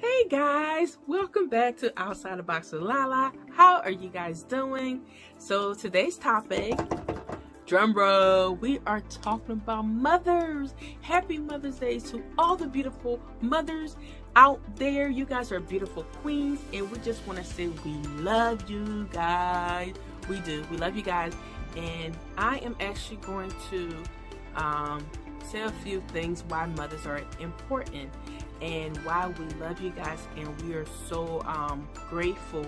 Hey guys, welcome back to Outside the Box with Lala. How are you guys doing? So today's topic, drum roll, we are talking about mothers. Happy Mother's Day to all the beautiful mothers out there. You guys are beautiful queens, and we just want to say we love you guys. We do. We love you guys, and I am actually going to say a few things why mothers are important and why we love you guys, and we are so grateful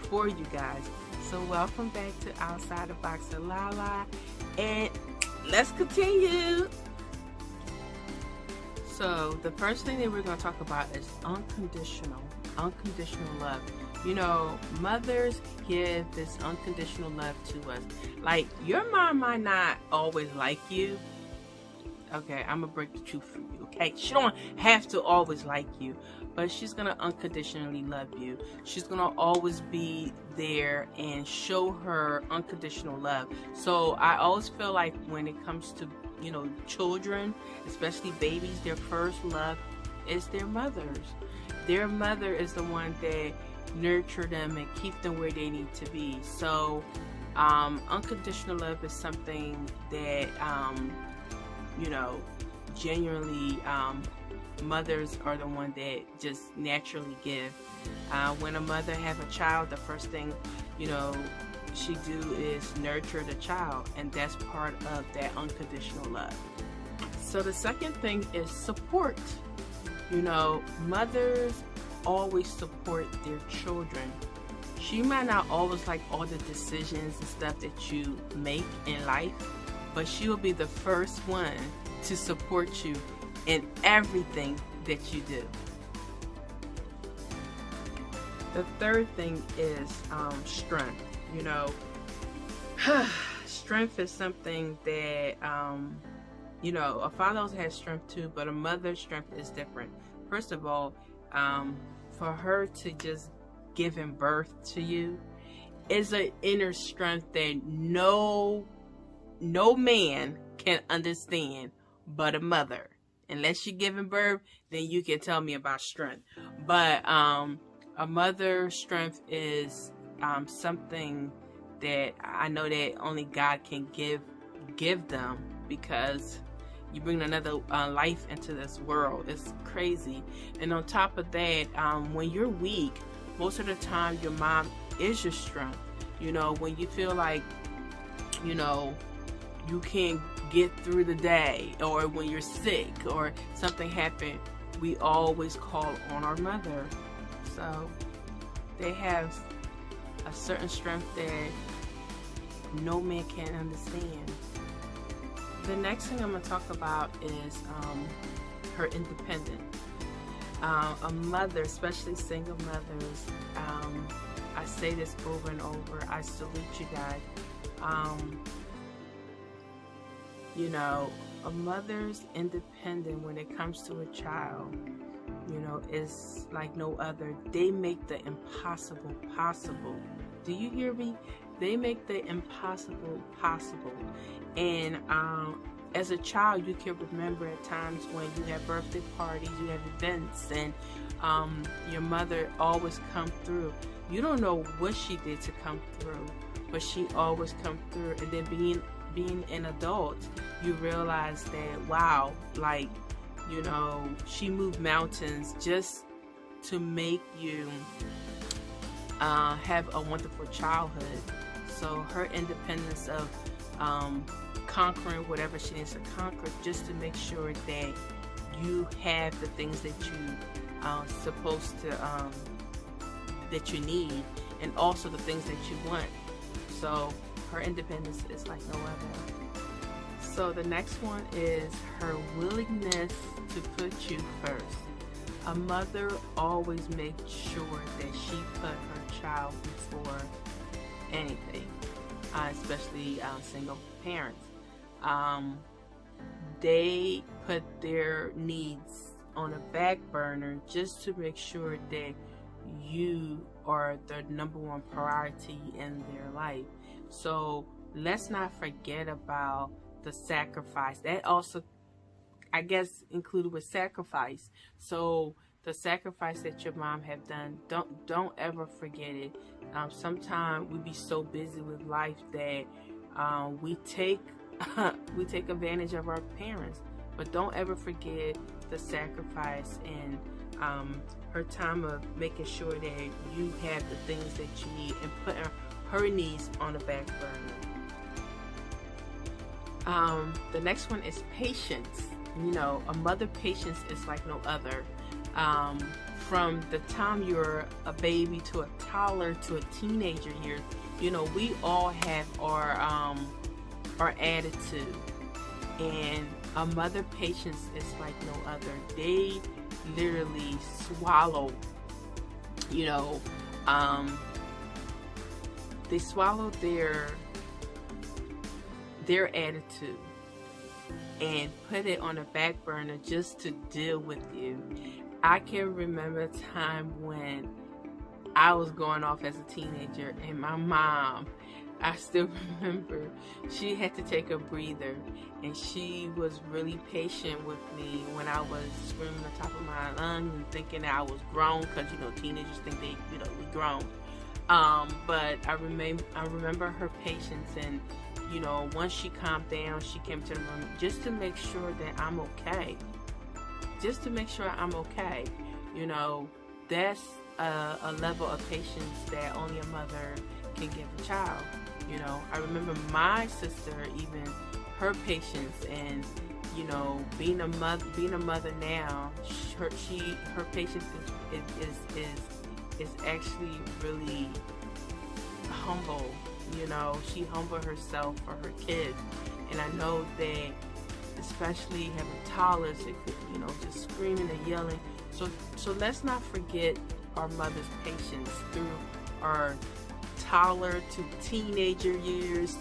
for you guys. So welcome back to Outside the Box with Lala, and let's continue. So the first thing that we're going to talk about is unconditional love. You know, mothers give this unconditional love to us. Like, your mom might not always like you. Okay, I'm gonna break the truth for you, okay? She don't have to always like you, but she's gonna unconditionally love you. She's gonna always be there and show her unconditional love. So I always feel like when it comes to, you know, children, especially babies, their first love is their mothers. Their mother is the one that nurture them and keep them where they need to be. So unconditional love is something that you know, genuinely, mothers are the one that just naturally give. When a mother have a child, the first thing, you know, she do is nurture the child, and that's part of that unconditional love. So the second thing is support. You know, mothers always support their children. She might not always like all the decisions and stuff that you make in life, but she will be the first one to support you in everything that you do. The third thing is strength. You know, strength is something that, you know, a father also has strength too, but a mother's strength is different. First of all, for her to just give birth to you is an inner strength that no man can understand but a mother. Unless you're giving birth, then you can tell me about strength. But a mother's strength is something that I know that only God can give them, because you bring another life into this world. It's crazy. And on top of that, when you're weak, most of the time your mom is your strength. You know, when you feel like, you know, you can't get through the day, or when you're sick or something happened, we always call on our mother. So they have a certain strength that no man can understand. The next thing I'm going to talk about is her independence. A mother, especially single mothers, I say this over and over, I salute you guys. You know, a mother's independent when it comes to a child, you know, is like no other. They make the impossible possible. Do you hear me? They make the impossible possible. And as a child, you can remember at times when you have birthday parties, you have events, and your mother always come through. You don't know what she did to come through, but she always come through. And then being an adult, you realize that, wow, like, you know, she moved mountains just to make you have a wonderful childhood. So her independence of conquering whatever she needs to conquer, just to make sure that you have the things that you supposed to that you need, and also the things that you want. So her independence is like no other. So the next one is her willingness to put you first. A mother always makes sure that she put her child before anything, especially single parents. They put their needs on a back burner just to make sure that you are the number one priority in their life. So let's not forget about the sacrifice. That also, I guess, included with sacrifice. So the sacrifice that your mom have done, don't ever forget it. Sometimes we be so busy with life that we take we take advantage of our parents, but don't ever forget the sacrifice and her time of making sure that you have the things that you need and putting her needs on the back burner. The next one is patience. You know, a mother patience is like no other. From the time you're a baby to a toddler to a teenager year, you know, we all have our attitude, and a mother patience is like no other. They literally swallow, you know, they swallow their attitude and put it on a back burner just to deal with you. I can remember a time when I was going off as a teenager, and my mom, I still remember, she had to take a breather, and she was really patient with me when I was screaming on the top of my lungs and thinking that I was grown, because, you know, teenagers think they, you know, we grown. But I remember her patience, and, you know, once she calmed down, she came to the room just to make sure that I'm okay. Just to make sure I'm okay. You know, that's a level of patience that only a mother can give a child. You know, I remember my sister, even her patience, and, you know, being a mother now, her patience is actually really humble. You know, she humbled herself for her kids, and I know that, especially having toddlers, you know, just screaming and yelling. So let's not forget our mother's patience through our toddler to teenager years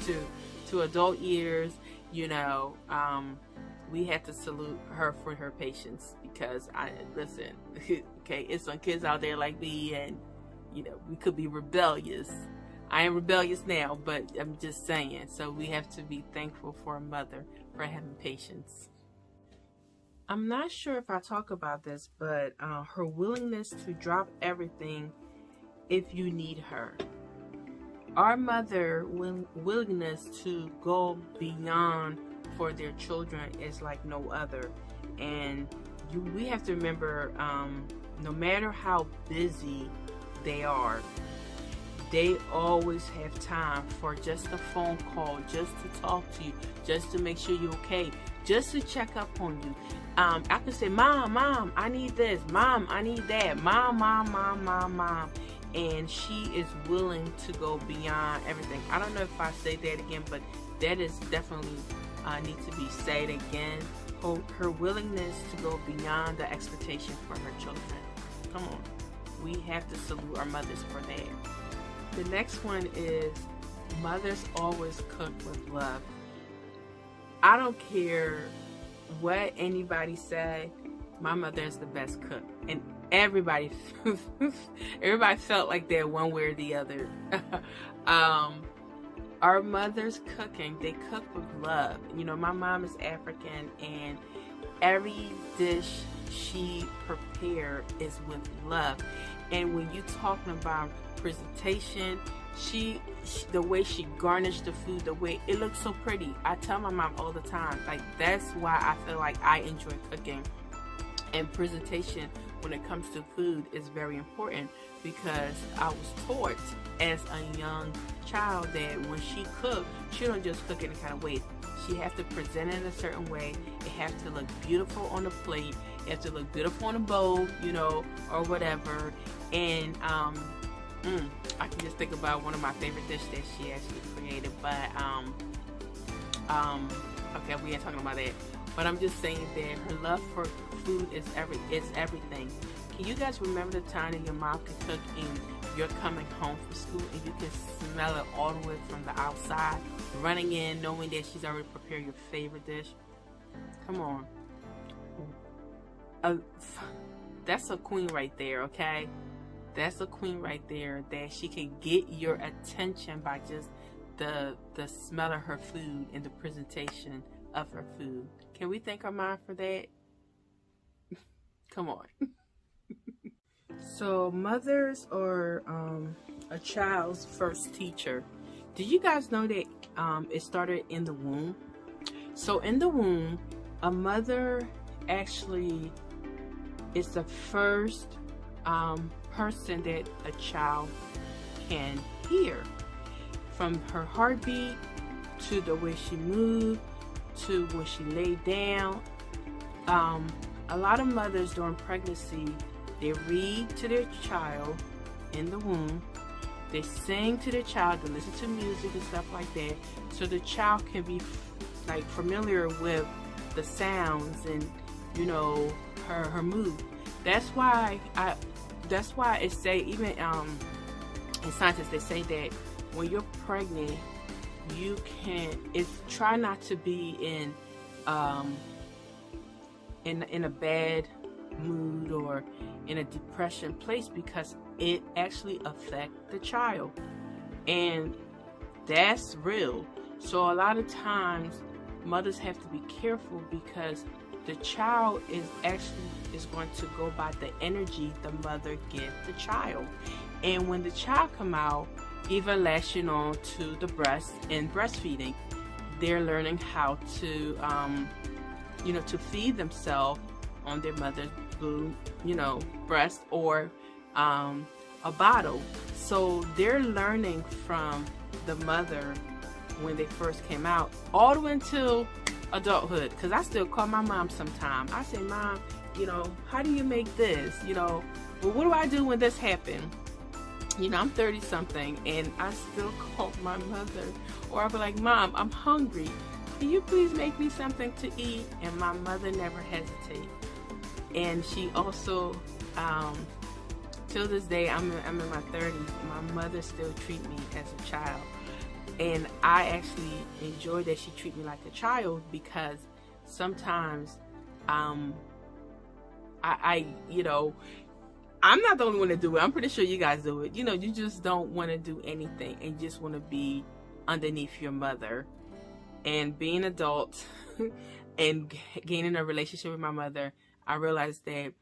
to adult years. You know, we have to salute her for her patience, because listen, okay, it's some kids out there like me, and, you know, we could be rebellious. I am rebellious now, but I'm just saying. So we have to be thankful for a mother for having patience. I'm not sure if I talk about this, but her willingness to drop everything if you need her. Our mother willingness to go beyond for their children is like no other. And we have to remember, no matter how busy they are, they always have time for just a phone call, just to talk to you, just to make sure you're okay, just to check up on you. I could say, Mom, I need this. Mom, I need that. Mom. And she is willing to go beyond everything. I don't know if I say that again, but that is definitely needs to be said again. Her willingness to go beyond the expectation for her children. Come on. We have to salute our mothers for that. The next one is mothers always cook with love. I don't care what anybody say, my mother is the best cook, and everybody felt like that one way or the other. Our mothers cooking, they cook with love. You know, my mom is African, and every dish she prepared is with love. And when you talking about presentation, the way she garnished the food, the way it looks so pretty. I tell my mom all the time, like, that's why I feel like I enjoy cooking. And presentation when it comes to food is very important, because I was taught as a young child that when she cooked, she don't just cook any kind of way. She has to present it in a certain way. It has to look beautiful on the plate. It has to look beautiful on the bowl, you know, or whatever. And I can just think about one of my favorite dishes that she actually created, but okay, we ain't talking about that. But I'm just saying that her love for food is everything. Can you guys remember the time that your mom could cook and you're coming home from school and you can smell it all the way from the outside, running in, knowing that she's already prepared your favorite dish? Come on. That's a queen right there, okay? That's a queen right there, that she can get your attention by just the smell of her food and the presentation of her food. Can we thank our mom for that? Come on. So mothers are a child's first teacher. Did you guys know that it started in the womb? So in the womb, a mother actually is the first person that a child can hear. From her heartbeat to the way she moved to when she laid down. A lot of mothers during pregnancy, they read to their child in the womb. They sing to their child, they listen to music and stuff like that, so the child can be like familiar with the sounds and, you know, her mood. That's why it say, even in scientists, they say that when you're pregnant, you can try not to be in a bad mood or in a depression place, because it actually affects the child, and that's real. So a lot of times mothers have to be careful, because the child is going to go by the energy the mother gives the child. And when the child come out, even latching on to the breast and breastfeeding, they're learning how to to feed themselves on their mother's breast or a bottle. So they're learning from the mother when they first came out, all the way until adulthood. Because I still call my mom sometimes. I say, Mom, how do you make this? Well, what do I do when this happened? I'm 30 something and I still call my mother, or I'll be like, Mom, I'm hungry. Can you please make me something to eat? And my mother never hesitates. And she also, till this day, I'm in my 30s, my mother still treats me as a child. And I actually enjoy that she treats me like a child, because sometimes I'm not the only one to do it. I'm pretty sure you guys do it. You just don't want to do anything and you just want to be underneath your mother. And being an adult and gaining a relationship with my mother, I realized that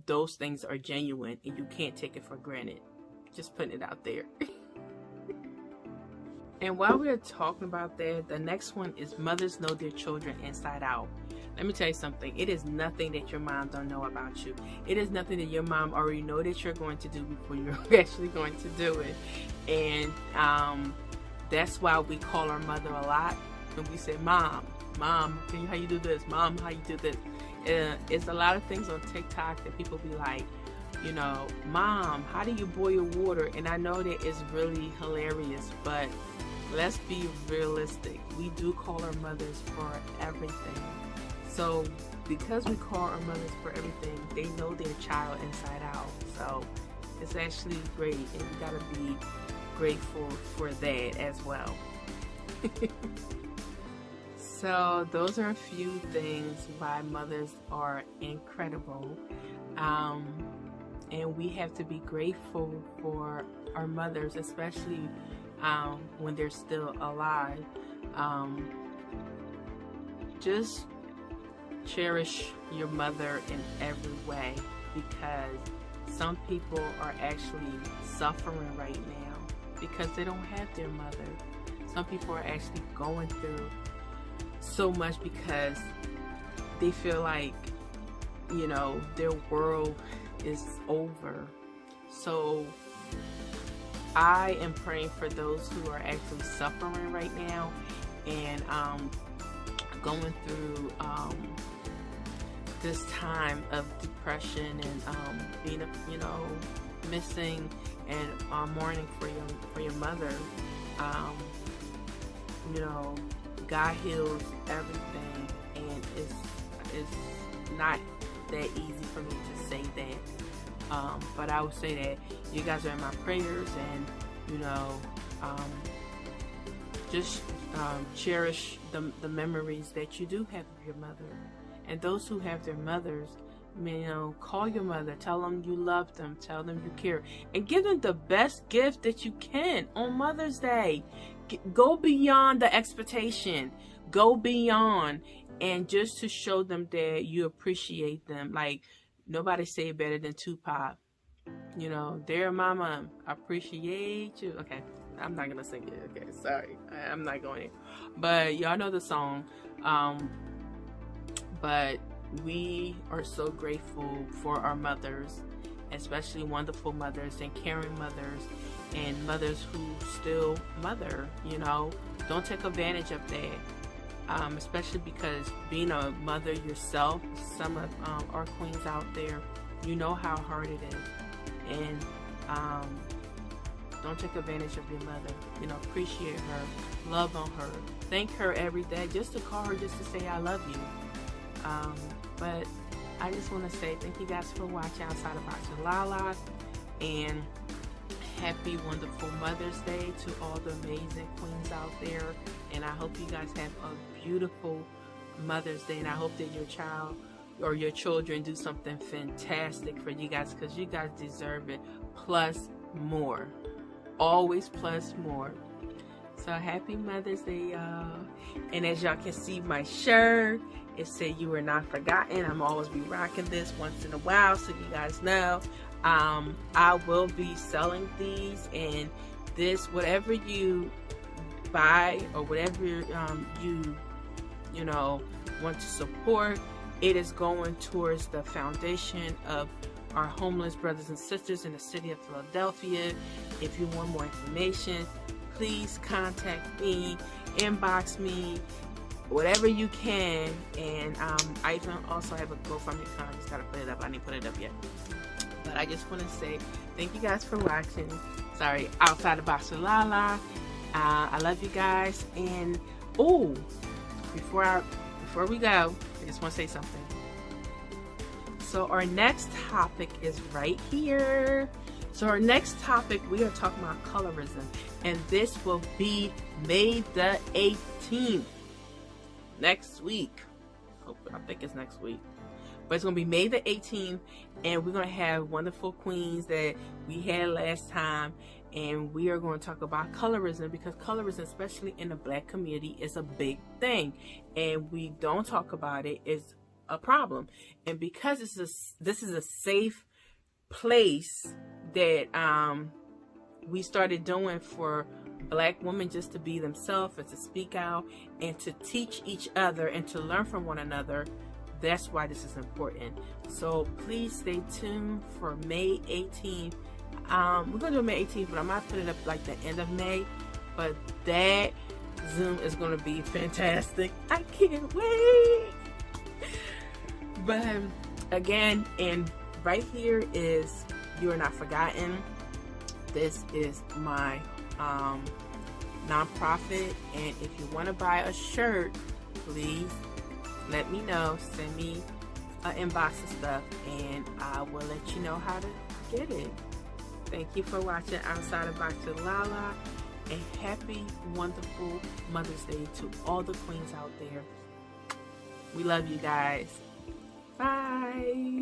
those things are genuine and you can't take it for granted. Just putting it out there. And while we're talking about that, the next one is mothers know their children inside out. Let me tell you something. It is nothing that your mom don't know about you. It is nothing that your mom already know that you're going to do before you're actually going to do it. And that's why we call our mother a lot. And we say, Mom, how you do this? Mom, how you do this? It's a lot of things on TikTok that people be like, Mom, how do you boil water? And I know that it's really hilarious, but let's be realistic. We do call our mothers for everything. So because we call our mothers for everything, they know their child inside out. So it's actually great, and we gotta be grateful for that as well. So those are a few things why mothers are incredible. And we have to be grateful for our mothers, especially when they're still alive. Just cherish your mother in every way, because some people are actually suffering right now because they don't have their mother. Some people are actually going through so much because they feel like, their world is over. So I am praying for those who are actually suffering right now and going through this time of depression and being missing and mourning for your mother. God heals everything, and it's not that easy for me to say that, but I would say that you guys are in my prayers, and just cherish the memories that you do have of your mother. And those who have their mothers, call your mother, tell them you love them, tell them you care, and give them the best gift that you can on Mother's Day. Go beyond the expectation. Go beyond, and just to show them that you appreciate them. Like, nobody say it better than Tupac. You know, dear mama, I appreciate you. Okay, I'm not gonna sing it. Okay, sorry, I'm not going. But y'all know the song. But we are so grateful for our mothers, especially wonderful mothers and caring mothers, and mothers who still mother. You know, don't take advantage of that. Especially because being a mother yourself, some of our queens out there, you know how hard it is. And don't take advantage of your mother. You know, appreciate her, love on her, thank her every day. Just to call her, just to say I love you. But I just want to say thank you guys for watching Outside the Box with Lala, and happy wonderful Mother's Day to all the amazing queens out there. And I hope you guys have a beautiful Mother's Day, and I hope that your child or your children do something fantastic for you guys, because you guys deserve it, plus more. Always plus more. So happy Mother's Day, y'all. And as y'all can see, my shirt, it said you were not forgotten. I'm always be rocking this once in a while, so you guys know. I will be selling these, and this, whatever you buy or whatever you know want to support, it is going towards the foundation of our homeless brothers and sisters in the city of Philadelphia. If you want more information, please contact me, inbox me, whatever you can. And I even also have a GoFundMe account. I just gotta put it up. I didn't put it up yet. But I just want to say thank you guys for watching. Sorry, Outside the Box with Lala. I love you guys. And oh, before we go, I just want to say something. So our next topic is right here. So our next topic, we are talking about colorism, and this will be May the 18th, next week. I think it's next week, but it's gonna be May the 18th, and we're gonna have wonderful queens that we had last time, and we are going to talk about colorism, because colorism, especially in the Black community, is a big thing, and we don't talk about it. It's a problem, and because this is a safe place that we started doing for Black women, just to be themselves and to speak out and to teach each other and to learn from one another. That's why this is important. So please stay tuned for May 18th. We're gonna do May 18th, but I might put it up like the end of May. But that Zoom is gonna be fantastic. I can't wait. But again, and right here is You Are Not Forgotten. This is my nonprofit, and if you want to buy a shirt, please let me know. Send me an inbox and stuff, and I will let you know how to get it. Thank you for watching Outside the Box with Lala, and happy wonderful Mother's Day to all the queens out there. We love you guys. Bye.